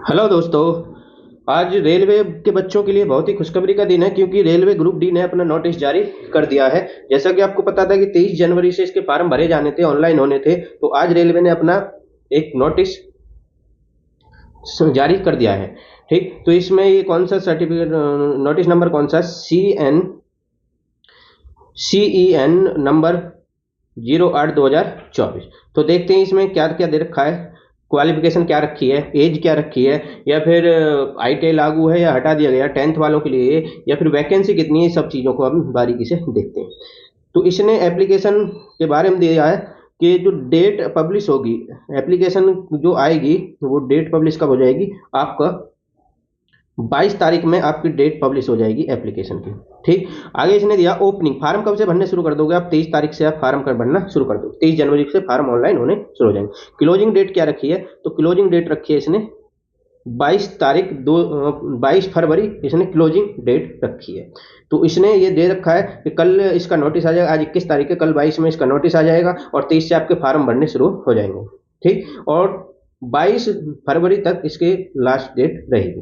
Hello दोस्तों। आज railway के बच्चों के लिए बहुत ही खुशखबरी का दिन है क्योंकि रेलवे ग्रुप डी ने अपना नोटिस जारी कर दिया है। जैसा कि आपको पता था कि 23 जनवरी से इसके फॉर्म भरे जाने थे, ऑनलाइन होने थे, तो आज रेलवे ने अपना एक नोटिस जारी कर दिया है। ठीक, तो इसमें ये कौन सा सर्टिफिकेट, नोटिस नंबर कौन सा, CEN नंबर 08/2024। तो देखते हैं इसमें क्या क्या दे रखा है, क्वालिफिकेशन क्या रखी है, एज क्या रखी है, या फिर ITI लागू है या हटा दिया गया 10th वालों के लिए, या फिर वैकेंसी कितनी है, सब चीज़ों को हम बारीकी से देखते हैं। तो इसने एप्लीकेशन के बारे में दिया है कि जो डेट पब्लिश होगी, एप्लीकेशन जो आएगी वो डेट पब्लिश कब हो जाएगी, आपका 22 तारीख में आपकी डेट पब्लिश हो जाएगी एप्लीकेशन की। ठीक, आगे इसने दिया ओपनिंग, फार्म कब से भरने शुरू कर दोगे आप, 23 तारीख से आप फार्म कर भरना शुरू कर दो, 23 जनवरी से फार्म ऑनलाइन होने शुरू हो जाएंगे। क्लोजिंग डेट क्या रखी है, तो क्लोजिंग डेट रखी है इसने 22 फरवरी इसने क्लोजिंग डेट रखी है। तो इसने ये दे रखा है कि कल इसका नोटिस आ जाएगा, आज 21 तारीख है, कल 22 में इसका नोटिस आ जाएगा और 23 से आपके फार्म भरने शुरू हो जाएंगे। ठीक, और 22 फरवरी तक इसके लास्ट डेट रहेगी।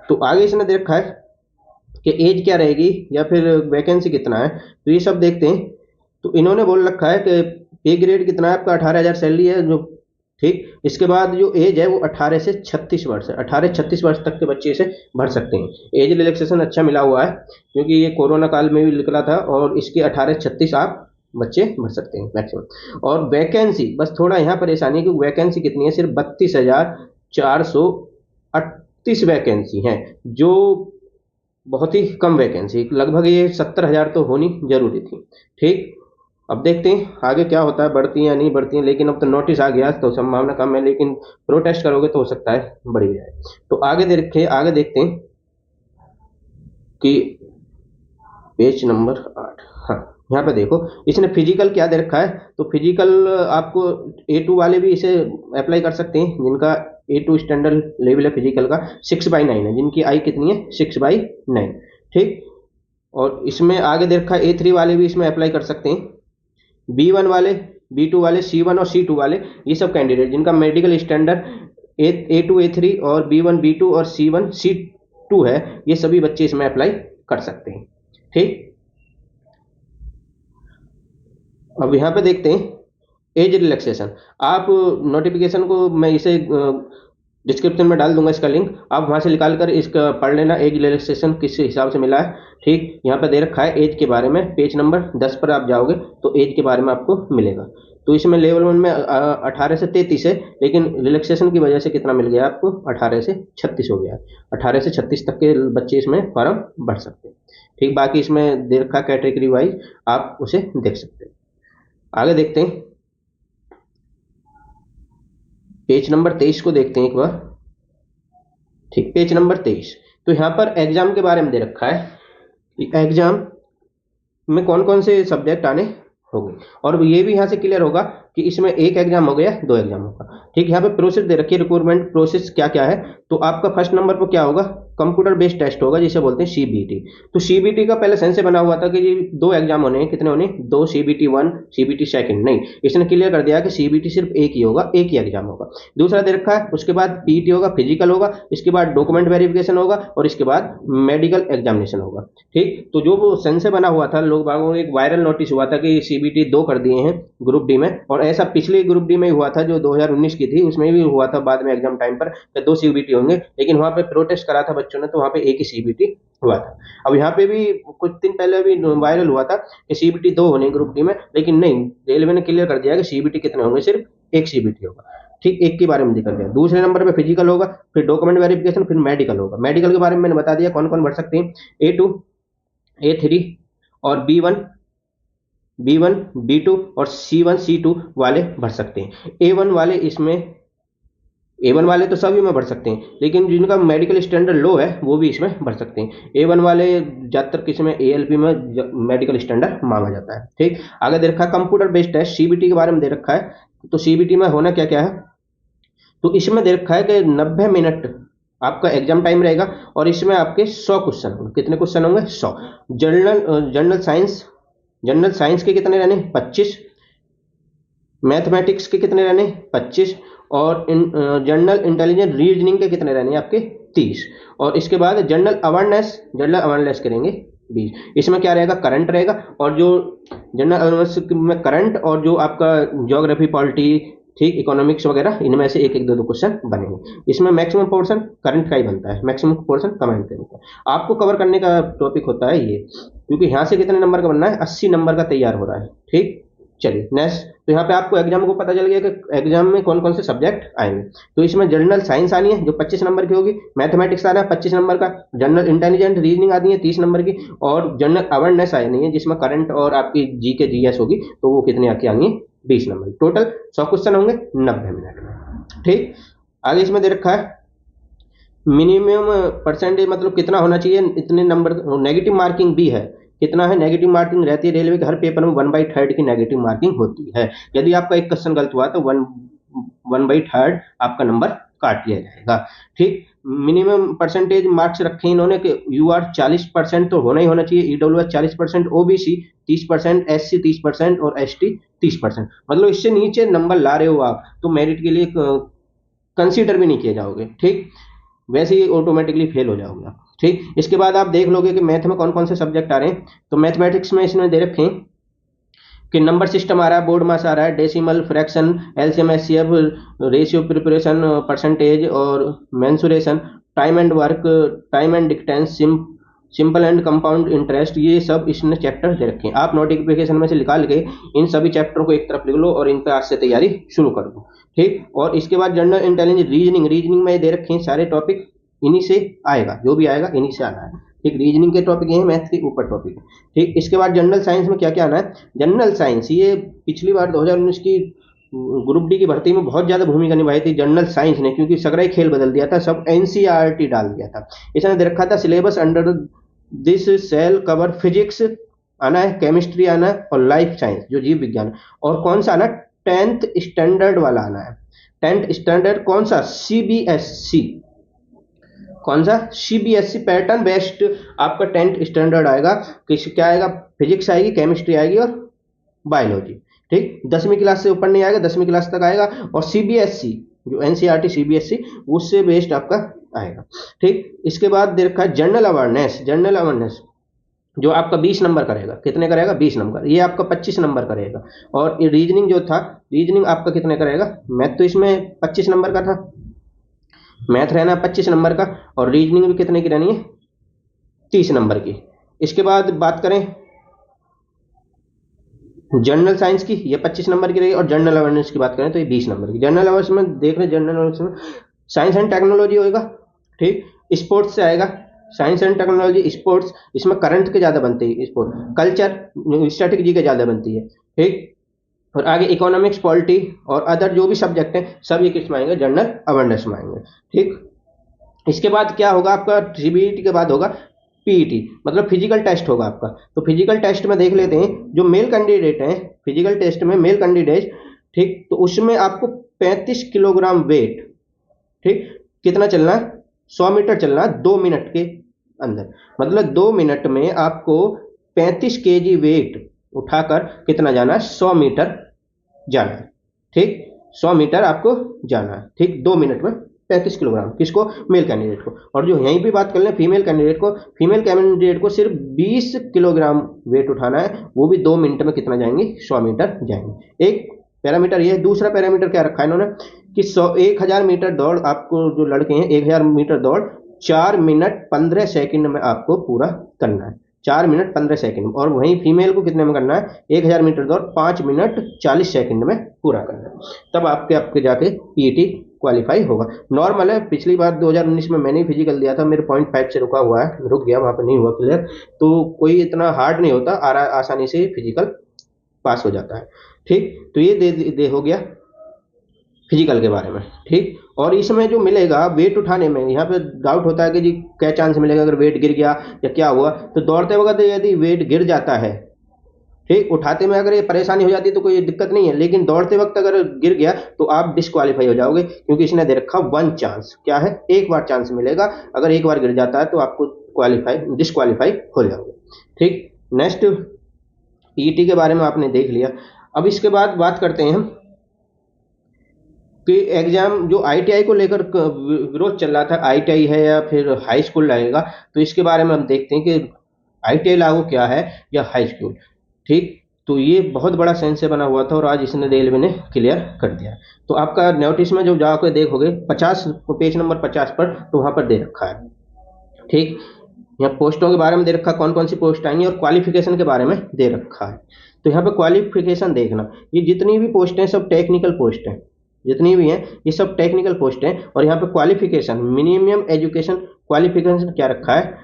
तो आगे इसने दे रखा है कि एज क्या रहेगी या फिर वैकेंसी कितना है, तो ये सब देखते हैं। तो इन्होंने बोल रखा है कि पे ग्रेड कितना है आपका, 18,000 सैलरी है जो। ठीक, इसके बाद जो एज है वो 18 से 36 वर्ष है, 18-36 वर्ष तक के बच्चे इसे भर सकते हैं। एज रिलैक्सेशन अच्छा मिला हुआ है क्योंकि ये कोरोना काल में भी निकला था, और इसके 18-36 आप बच्चे भर सकते हैं मैक्सिमम। और वैकेंसी, बस थोड़ा यहाँ परेशानी है कि वैकेंसी कितनी है, सिर्फ 32,438 वैकेंसी हैं, जो बहुत ही कम वैकेंसी, लगभग ये 70,000 तो होनी जरूरी थी। ठीक, अब देखते हैं आगे क्या होता है, बढ़ती हैं या नहीं बढ़ती हैं, लेकिन अब तो नोटिस आ गया तो संभावना कम है, लेकिन प्रोटेस्ट करोगे तो हो सकता है बढ़ भी जाए। तो आगे दे रखे, आगे देखते हैं कि पेज नंबर 8, हाँ यहाँ पे देखो इसने फिजिकल क्या दे रखा है। तो फिजिकल आपको A2 वाले भी इसे अप्लाई कर सकते हैं, जिनका A2 स्टैंडर्ड लेवल है फिजिकल का, 6/9 है, जिनकी आई कितनी है, 6/9। ठीक, और इसमें आगे दे रखा है A3 वाले भी इसमें अप्लाई कर सकते हैं, B1 वाले, B2 वाले, C1 और C2 वाले, ये सब कैंडिडेट जिनका मेडिकल स्टैंडर्ड A2 A3 और B1 B2 और C1 C2 है, ये सभी बच्चे इसमें अप्लाई कर सकते हैं। ठीक, अब यहाँ पे देखते हैं एज रिलैक्सेशन। आप नोटिफिकेशन को मैं इसे डिस्क्रिप्शन में डाल दूंगा इसका लिंक, आप वहाँ से निकाल कर इसका पढ़ लेना, एज रिलैक्सेशन किस हिसाब से मिला है। ठीक, यहाँ पे दे रखा है एज के बारे में, पेज नंबर 10 पर आप जाओगे तो एज के बारे में आपको मिलेगा। तो इसमें लेवल 1 में 18 से 33 है, लेकिन रिलैक्सेशन की वजह से कितना मिल गया आपको, 18 से 36 हो गया है। 18 से 36 तक के बच्चे इसमें फॉर्म भर सकते हैं। ठीक, बाकी इसमें दे रखा कैटेगरी वाइज, आप उसे देख सकते हैं। आगे देखते हैं, पेज नंबर 23 को देखते हैं एक बार। ठीक, पेज नंबर 23, तो यहाँ पर एग्जाम के बारे में दे रखा है कि एग्जाम में कौन कौन से सब्जेक्ट आने होंगे, और ये भी यहाँ से क्लियर होगा कि इसमें एक एग्जाम हो गया, 2 एग्जाम होगा। ठीक, यहाँ पे प्रोसेस दे रखी है, रिक्रूटमेंट प्रोसेस क्या क्या है। तो आपका फर्स्ट नंबर पर क्या होगा, कंप्यूटर बेस्ड टेस्ट होगा जिसे बोलते हैं CBT। तो CBT का पहले सेंस से बना हुआ था कि ये 2 एग्जाम होने हैं, कितने होने, 2, CBT 1 CBT सेकंड, नहीं, इसने क्लियर कर दिया कि CBT सिर्फ एक ही होगा, एक ही एग्जाम होगा। दूसरा दे रखा है, उसके बाद PET होगा, फिजिकल होगा, इसके बाद डॉक्यूमेंट वेरिफिकेशन होगा, और इसके बाद मेडिकल एग्जामिनेशन होगा। ठीक, तो जो वो सेंस से बना हुआ था, लोग बागों को एक वायरल नोटिस हुआ था कि CBT 2 कर दिए हैं ग्रुप डी में, और ऐसा पिछले ग्रुप डी में हुआ था जो 2019 की थी, उसमें भी हुआ था बाद में एग्जाम टाइम पर 2 CBT होंगे, लेकिन वहां पे प्रोटेस्ट करा था बच्चों ने, तो वहां पे एक ही CBT हुआ था। अब यहाँ पे भी कुछ दिन पहले भी वायरल हुआ था कि CBT 2 होने ग्रुप डी में, लेकिन नहीं, रेलवे ने क्लियर कर दिया कि CBT कितने होंगे, सिर्फ एक CBT होगा। ठीक, एक के बारे में दिक्कत है। दूसरे नंबर पे फिजिकल होगा, फिर डॉक्यूमेंट वेरिफिकेशन, फिर मेडिकल होगा। मेडिकल के बारे में मैंने बता दिया कौन कौन भर सकते हैं, A2 A3 और B1 B2 और C1 C2 वाले भर सकते हैं। A1 वाले, इसमें A1 वाले तो सभी में भर सकते हैं, लेकिन जिनका मेडिकल स्टैंडर्ड लो है वो भी इसमें भर सकते हैं। A1 वाले ज़्यादातर किसी में ALP में मेडिकल स्टैंडर्ड मांगा जाता है। ठीक, आगे दे रखा है कंप्यूटर बेस्ड टेस्ट, CBT के बारे में दे रखा है। तो CBT में होना क्या क्या है, तो इसमें दे रखा है कि 90 मिनट आपका एग्जाम टाइम रहेगा, और इसमें आपके 100 क्वेश्चन होंगे। कितने क्वेश्चन होंगे, 100। जनरल साइंस के कितने रहने, 25। मैथमेटिक्स के कितने रहने, 25। और जनरल इंटेलिजेंस रीजनिंग के कितने रहने हैं आपके 30। और इसके बाद जनरल अवेयरनेस करेंगे 20। इसमें क्या रहेगा, करंट रहेगा, और जो जनरल अवेयरनेस में करंट और जो आपका ज्योग्राफी पॉलिटी, ठीक, इकोनॉमिक्स वगैरह, इनमें से एक एक दो दो क्वेश्चन बनेंगे। इसमें मैक्सिमम पोर्शन करंट का ही बनता है, मैक्सिमम पोर्शन कमेंट का बनता है। आपको कवर करने का टॉपिक होता है ये, क्योंकि यहाँ से कितने नंबर का बनना है, 80 नंबर का तैयार हो रहा है। ठीक, चलिए नेक्स्ट। तो यहाँ पे आपको एग्जाम को पता चल गया कि एग्जाम में कौन कौन से सब्जेक्ट आएंगे। तो इसमें जनरल साइंस आनी है जो 25 नंबर की होगी, मैथमेटिक्स आना है 25 नंबर का, जनरल इंटेलिजेंट रीजनिंग आनी है 30 नंबर की, और जनरल अवेयरनेस आनी है जिसमें करंट और आपकी जी के जीएस होगी, तो वो कितनी आके आनी है, 20 नंबर। टोटल 100 क्वेश्चन होंगे 90 मिनट में। ठीक, आगे इसमें दे रखा है मिनिमम परसेंटेज, मतलब कितना होना चाहिए इतने नंबर। नेगेटिव मार्किंग भी है, कितना है, नेगेटिव मार्किंग रहती है रेलवे के हर पेपर में 1/3 की नेगेटिव मार्किंग होती है। यदि आपका एक क्वेश्चन गलत हुआ तो 1/3 आपका नंबर काट लिया जाएगा। ठीक, मिनिमम परसेंटेज मार्क्स रखे इन्होंने कि यूआर 40% तो होना ही होना चाहिए, ईडब्ल्यूएस 40%, ओबीसी 30%, एससी 30% और एसटी 30%। मतलब इससे नीचे नंबर ला रहे हो आप तो मेरिट के लिए कंसीडर भी नहीं किए जाओगे। ठीक, वैसे ही ऑटोमेटिकली फेल हो जाओगे आप। ठीक, इसके बाद आप देख लोगे कि मैथ में कौन कौन से सब्जेक्ट आ रहे हैं। तो मैथमेटिक्स में इसने दे रखे हैं कि नंबर सिस्टम आ रहा है, बोर्ड मास आ रहा है, decimal, fraction, LCM, HCF, ratio, preparation, percentage और mensuration, time and work, time and distance, simple and compound interest, ये सब इसने चैप्टर दे रखे हैं। आप नोटिफिकेशन में से निकाल के इन सभी चैप्टरों को एक तरफ लिख लो और इनका आज से तैयारी शुरू कर दो। ठीक, और इसके बाद जनरल इंटेलिजेंस रीजनिंग में दे रखे हैं सारे टॉपिक, इन्हीं से आएगा, जो भी आएगा इन्हीं से आना है। ठीक, रीजनिंग के टॉपिक ये मैथ के ऊपर टॉपिक है। ठीक, इसके बाद जनरल साइंस में क्या क्या आना है। जनरल साइंस ये पिछली बार 2019 की ग्रुप डी की भर्ती में बहुत ज्यादा भूमिका निभाई थी जनरल साइंस ने, क्योंकि सगरा ही खेल बदल दिया था, सब एनसीईआरटी डाल दिया था। इसने दे रखा था syllabus under this cell cover physics आना है, केमिस्ट्री आना है, और लाइफ साइंस जो जीव विज्ञान, और कौन सा आना, 10th स्टैंडर्ड वाला आना है। 10th स्टैंडर्ड कौन सा, सीबीएसई, कौन सा, सीबीएसई पैटर्न बेस्ड आपका 10th स्टैंडर्ड आएगा। क्या आएगा, फिजिक्स आएगी, केमिस्ट्री आएगी और बायोलॉजी। ठीक, 10वीं क्लास से ऊपर नहीं आएगा, 10वीं क्लास तक आएगा, और सीबीएसई जो एनसीईआरटी सीबीएसई उससे बेस्ड आपका आएगा। ठीक, इसके बाद दे रखा है जनरल अवेयरनेस जो आपका 20 नंबर करेगा, कितने करेगा, 20 नंबर, ये आपका 25 नंबर करेगा। और ये रीजनिंग जो था, रीजनिंग आपका कितने करेगा, मैथ तो इसमें 25 नंबर का था, मैथ रहना 25 नंबर का, और रीजनिंग भी कितने की रहनी है, 30 नंबर की। इसके बाद बात करें जनरल साइंस की, ये 25 नंबर की रहेगी, और जनरल अवेयरनेस की बात करें तो ये 20 नंबर की। जनरल अवेयरनेस में देख रहे हैं, जनरल अवेयरनेस में साइंस एंड टेक्नोलॉजी होएगा। ठीक, स्पोर्ट्स से आएगा, साइंस एंड टेक्नोलॉजी, स्पोर्ट्स, इसमें करंट के ज्यादा बनते हैं, स्पोर्ट, कल्चर, स्ट्रेटेजी के ज्यादा बनती है। ठीक, और आगे इकोनॉमिक्स, पॉलिटी और अदर जो भी सब्जेक्ट हैं सब ये किस में आएंगे, जनरल अवेयरनेस में आएंगे। ठीक, इसके बाद क्या होगा आपका, सीबीईटी के बाद होगा पीईटी, मतलब फिजिकल टेस्ट होगा आपका। तो फिजिकल टेस्ट में देख लेते हैं, जो मेल कैंडिडेट हैं फिजिकल टेस्ट में मेल कैंडिडेट, ठीक, तो उसमें आपको 35 किलोग्राम वेट, ठीक, कितना चलना है, 100 मीटर चलना है 2 मिनट के अंदर। मतलब 2 मिनट में आपको 35 केजी वेट उठाकर कितना जाना है, 100 मीटर जाना है। ठीक, 100 मीटर आपको जाना है। ठीक, 2 मिनट में 35 किलोग्राम, किसको, मेल कैंडिडेट को। और जो यहीं भी बात कर लें फीमेल कैंडिडेट को सिर्फ 20 किलोग्राम वेट उठाना है, वो भी 2 मिनट में कितना जाएंगे, 100 मीटर जाएंगे। एक पैरामीटर ये है। दूसरा पैरामीटर क्या रखा है इन्होंने कि 1000 मीटर दौड़, आपको जो लड़के हैं 1000 मीटर दौड़ 4 मिनट 15 सेकंड में आपको पूरा करना है, 4 मिनट 15 सेकंड। और वहीं फीमेल को कितने में करना है, 1000 मीटर दौड़ 5 मिनट 40 सेकंड में पूरा करना है, तब आपके जाके पीईटी क्वालिफाई होगा। नॉर्मल है, पिछली बार 2019 में मैंने फिजिकल दिया था, मेरे 0.5 से रुक गया, वहां पर नहीं हुआ क्लियर। तो कोई इतना हार्ड नहीं होता, आसानी से फिजिकल पास हो जाता है। ठीक, तो ये दे हो गया फिजिकल के बारे में। ठीक, और इसमें जो मिलेगा वेट उठाने में, यहाँ पे डाउट होता है कि जी क्या चांस मिलेगा अगर वेट गिर गया या क्या हुआ। तो दौड़ते वक्त यदि वेट गिर जाता है, ठीक, उठाते में अगर ये परेशानी हो जाती है तो कोई दिक्कत नहीं है, लेकिन दौड़ते वक्त अगर गिर गया तो आप डिस्क्वालीफाई हो जाओगे, क्योंकि इसने दे रखा 1 चांस, क्या है, एक बार चांस मिलेगा। अगर एक बार गिर जाता है तो आपको डिस्क्वालीफाई हो जाओगे। ठीक, नेक्स्ट पीईटी के बारे में आपने देख लिया। अब इसके बाद बात करते हैं हम कि एग्जाम जो आईटीआई को लेकर विरोध चल रहा था, आईटीआई है या फिर हाई स्कूल लगेगा, तो इसके बारे में हम देखते हैं कि आईटीआई लागू क्या है या हाई स्कूल। ठीक, तो ये बहुत बड़ा सेंस से बना हुआ था और आज इसने रेलवे ने क्लियर कर दिया। तो आपका नोटिस में जो जाकर देखोगे 50 पेज नंबर 50 पर, तो वहां पर दे रखा है। ठीक, यहाँ पोस्टों के बारे में दे रखा, कौन कौन सी पोस्ट आएंगी, और क्वालिफिकेशन के बारे में दे रखा है। तो यहाँ पे क्वालिफिकेशन देखना, ये जितनी भी पोस्ट हैं सब टेक्निकल पोस्ट हैं, जितनी भी हैं ये सब टेक्निकल पोस्ट हैं। और यहाँ पे क्वालिफिकेशन, मिनिमम एजुकेशन क्वालिफिकेशन क्या रखा है,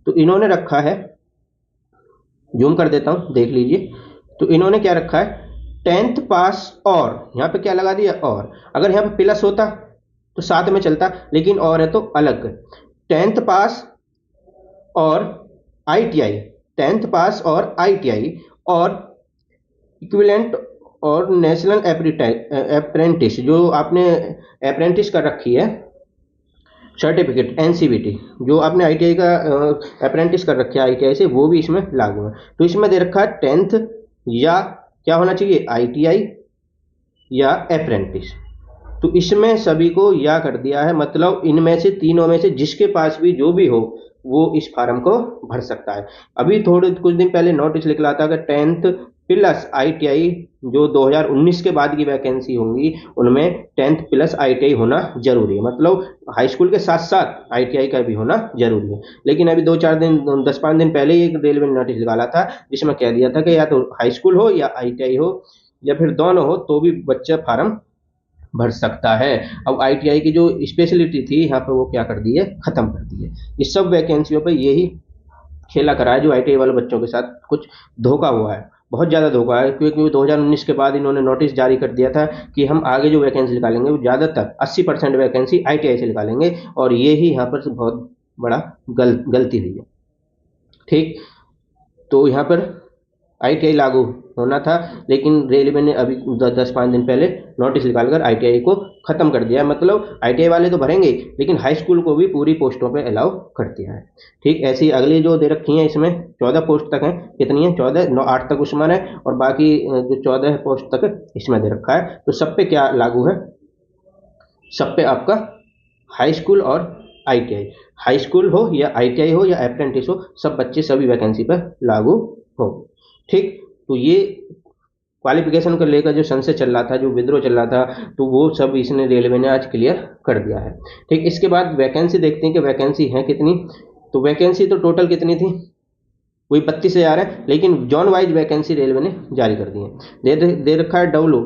तो इन्होंने रखा है, जूम कर देता हूँ देख लीजिए। तो इन्होंने क्या रखा है, 10th पास, और यहाँ पे क्या लगा दिया, और अगर यहाँ पे प्लस होता तो साथ में चलता, लेकिन और है तो अलग। 10th पास और आईटीआई, 10th पास और आईटीआई और इक्विवेलेंट और नेशनल अप्रेंटिस, जो आपने अप्रेंटिस कर रखी है सर्टिफिकेट एनसीवीटी, जो आपने आईटीआई का अप्रेंटिस कर रखा है आईटीआई से, वो भी इसमें लागू है। तो इसमें दे रखा है 10th या क्या होना चाहिए, आईटीआई या अप्रेंटिस। तो इसमें सभी को या कर दिया है, मतलब इनमें से तीनों में से जिसके पास भी जो भी हो वो इस फार्म को भर सकता है। अभी थोड़े कुछ दिन पहले नोटिस निकला था कि 10th प्लस आईटीआई, जो 2019 के बाद की वैकेंसी होंगी उनमें 10th प्लस आईटीआई होना जरूरी है, मतलब हाई स्कूल के साथ साथ आईटीआई का भी होना जरूरी है। लेकिन अभी 10-5 दिन पहले ही एक रेलवे ने नोटिस निकाला था जिसमें कह दिया था कि या तो हाई स्कूल हो या आईटीआई हो या फिर दोनों हो तो भी बच्चा फार्म भर सकता है। अब आईटीआई की जो स्पेशलिटी थी यहाँ पे वो क्या कर दी है, खत्म कर दी है। इस सब वैकेंसियों पे यही खेला करा है जो आईटीआई वाले बच्चों के साथ कुछ धोखा हुआ है, बहुत ज़्यादा धोखा है। क्योंकि 2019 के बाद इन्होंने नोटिस जारी कर दिया था कि हम आगे जो वैकेंसी निकालेंगे वो ज़्यादातर 80% वैकेंसी आईटीआई से निकालेंगे, और ये ही यहाँ पर बहुत बड़ा गलती हुई है। ठीक, तो यहाँ पर आईटीआई लागू होना था, लेकिन रेलवे ने अभी 10-5 दिन पहले नोटिस निकालकर आईटीआई को खत्म कर दिया है। मतलब आईटीआई वाले तो भरेंगे, लेकिन हाई स्कूल को भी पूरी पोस्टों पे अलाउ कर दिया है। ठीक, ऐसी अगली जो दे रखी है इसमें 14 पोस्ट तक है, कितनी है, 14, 8 तक उसमें है, और बाकी जो 14 पोस्ट तक इसमें दे रखा है। तो सब पे क्या लागू है, सब पे आपका हाई स्कूल और आईटीआई, हाई स्कूल हो या आईटीआई हो या अप्रेंटिस हो, सब बच्चे सभी वैकेंसी पर लागू हो। ठीक, तो ये क्वालिफिकेशन को लेकर जो संशय चल रहा था, जो विद्रोह चल रहा था, तो वो सब इसने रेलवे ने आज क्लियर कर दिया है। ठीक, इसके बाद वैकेंसी देखते हैं कि वैकेंसी है कितनी। तो वैकेंसी तो टोटल कितनी थी, वही 32,000 है, लेकिन जोन वाइज वैकेंसी रेलवे ने जारी कर दी है। दे रखा है डब्लू,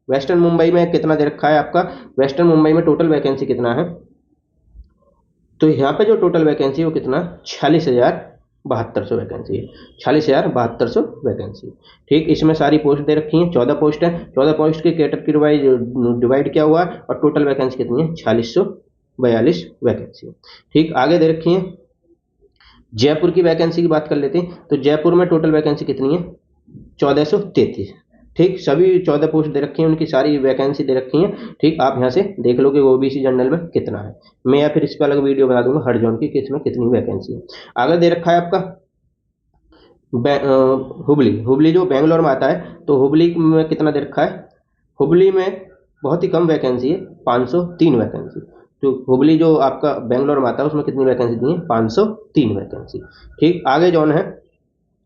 वेस्टर्न मुंबई में कितना दे रखा है आपका, वेस्टर्न मुंबई में टोटल वैकेंसी कितना है, तो यहाँ पे जो टोटल वैकेंसी है वो कितना, 46,7200 वैकेंसी है, 46,7200 वैकेंसी। ठीक, इसमें सारी पोस्ट दे रखी हैं, 14 पोस्ट है, 14 पोस्ट की कैटेगरी वाइज डिवाइड किया हुआ है, और टोटल वैकेंसी कितनी है, 4642 वैकेंसी। ठीक, आगे दे रखी है जयपुर की वैकेंसी की बात कर लेते हैं। तो जयपुर में टोटल वैकेंसी कितनी है, 1433। ठीक, सभी 14 पोस्ट दे रखी हैं, उनकी सारी वैकेंसी दे रखी हैं। ठीक, आप यहाँ से देख लो कि ओबीसी जनरल में कितना है, मैं या फिर इस पर अलग वीडियो बना दूंगा हर जोन की कि इसमें कितनी वैकेंसी है। आगे दे रखा है आपका हुबली, हुबली जो बेंगलोर में आता है, तो हुबली में कितना दे रखा है, हुबली में बहुत ही कम वैकेंसी है, 503 वैकेंसी। तो हुबली जो आपका बेंगलोर में आता है उसमें कितनी वैकेंसी दी है, 503 वैकेंसी। ठीक, आगे जोन है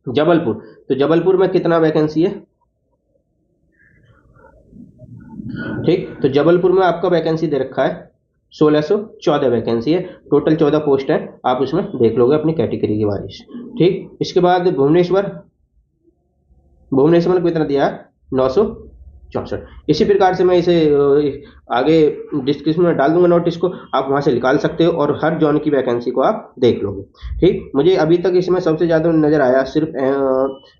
जबलपुर, तो जबलपुर में कितना वैकेंसी है, ठीक, तो जबलपुर में आपका वैकेंसी दे रखा है 1614 वैकेंसी है, टोटल 14 पोस्ट है, आप उसमें देख लोगे अपनी कैटेगरी की वाइज। ठीक, इसके बाद भुवनेश्वर, भुवनेश्वर में कितना दिया है, 964। इसी प्रकार से मैं इसे आगे डिस्क्रिप्शन में डाल दूंगा नोटिस को, आप वहां से निकाल सकते हो और हर जोन की वैकेंसी को आप देख लोगे। ठीक, मुझे अभी तक इसमें सबसे ज़्यादा नज़र आया सिर्फ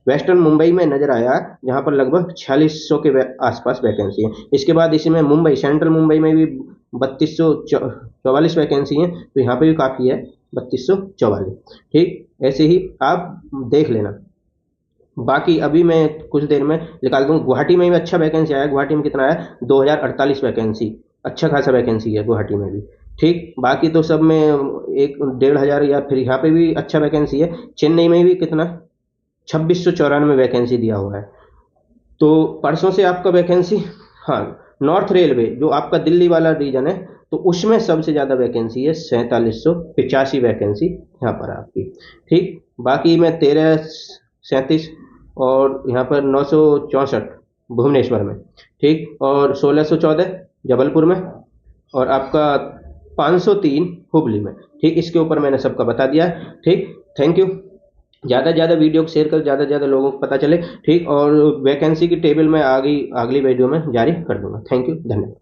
वेस्टर्न मुंबई में नज़र आया, जहां पर लगभग 4600 के आसपास वैकेंसी है। इसके बाद इसमें मुंबई, सेंट्रल मुंबई में भी 3244 वैकेंसी है, तो यहाँ पे भी काफ़ी है 3244। ठीक, ऐसे ही आप देख लेना। बाकी अभी मैं कुछ देर में निकाल दूंगा। गुवाहाटी में भी अच्छा वैकेंसी आया, गुवाहाटी में कितना आया, 2048 वैकेंसी, अच्छा खासा वैकेंसी है गुवाहाटी में भी। ठीक, बाकी तो सब में 1,500 या फिर यहाँ पे भी अच्छा वैकेंसी है। चेन्नई में भी कितना, 2694 वैकेंसी दिया हुआ है। तो परसों से आपका वैकेंसी, हाँ नॉर्थ रेलवे जो आपका दिल्ली वाला रीजन है, तो उसमें सबसे ज़्यादा वैकेंसी है, 4785 वैकेंसी यहाँ पर आपकी। ठीक, बाकी में 1337 और यहाँ पर 964 भुवनेश्वर में। ठीक, और 1614 जबलपुर में, और आपका 503 हुबली में। ठीक, इसके ऊपर मैंने सबका बता दिया है। ठीक, थैंक यू। ज़्यादा से ज़्यादा वीडियो को शेयर कर, ज़्यादा से ज़्यादा लोगों को पता चले। ठीक, और वैकेंसी की टेबल मैं अगली वीडियो में जारी कर दूंगा। थैंक यू, धन्यवाद।